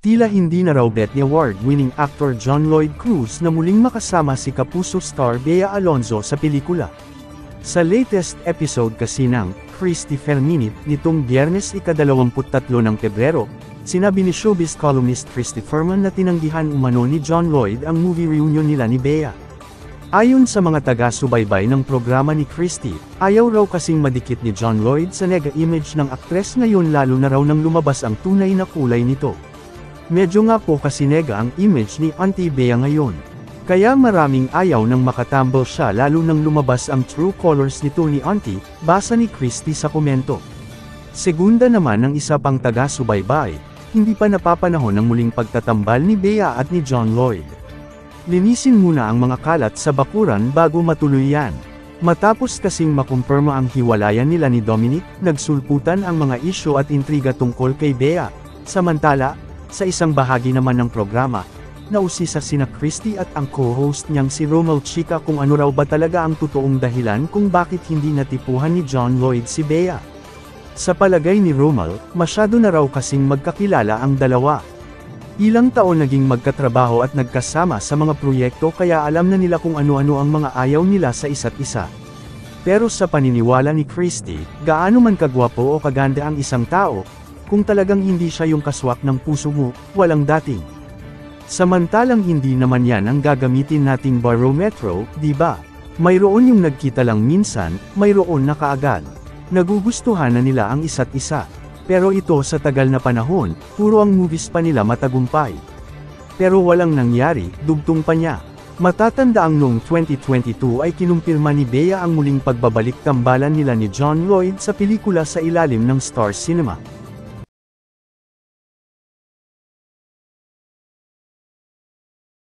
Tila hindi na raw bet ni award-winning actor John Lloyd Cruz na muling makasama si Kapuso star Bea Alonzo sa pelikula. Sa latest episode kasi ng Christy Ferminit nitong Biyernes ika-23 ng Pebrero, sinabi ni showbiz columnist Christy Fermin na tinanggihan umano ni John Lloyd ang movie reunion nila ni Bea. Ayon sa mga taga-subaybay ng programa ni Christy, ayaw raw kasing madikit ni John Lloyd sa nega-image ng aktres ngayon lalo na raw nang lumabas ang tunay na kulay nito. Medyo nga po kasi nega ang image ni Auntie Bea ngayon. Kaya maraming ayaw nang makatambal siya lalo nang lumabas ang true colors nito ni Auntie, basa ni Christy sa komento. Segunda naman ng isa pang taga-subaybay, hindi pa napapanahon ang muling pagtatambal ni Bea at ni John Lloyd. Linisin muna ang mga kalat sa bakuran bago matuloy yan. Matapos kasing makumpirma ang hiwalayan nila ni Dominic, nagsulputan ang mga isyu at intriga tungkol kay Bea. Samantala, sa isang bahagi naman ng programa, nausisa sina Christy at ang co-host niyang si Romel Chica kung ano raw ba talaga ang totoong dahilan kung bakit hindi natipuhan ni John Lloyd si Bea. Sa palagay ni Romel, masyado na raw kasing magkakilala ang dalawa. Ilang taon naging magkatrabaho at nagkasama sa mga proyekto kaya alam na nila kung ano-ano ang mga ayaw nila sa isa't isa. Pero sa paniniwala ni Christy, gaano man kagwapo o kaganda ang isang tao, kung talagang hindi siya yung kaswak ng puso mo, walang dating. Samantalang hindi naman yan ang gagamitin nating barometro, di ba? Mayroon yung nagkita lang minsan, mayroon na kaagad. Nagugustuhan na nila ang isa't isa. Pero ito sa tagal na panahon, puro ang movies pa nila matagumpay. Pero walang nangyari, dugtong pa niya. Matatandaang noong 2022 ay kinumpirma ni Bea ang muling pagbabalik tambalan nila ni John Lloyd sa pelikula sa ilalim ng Star Cinema.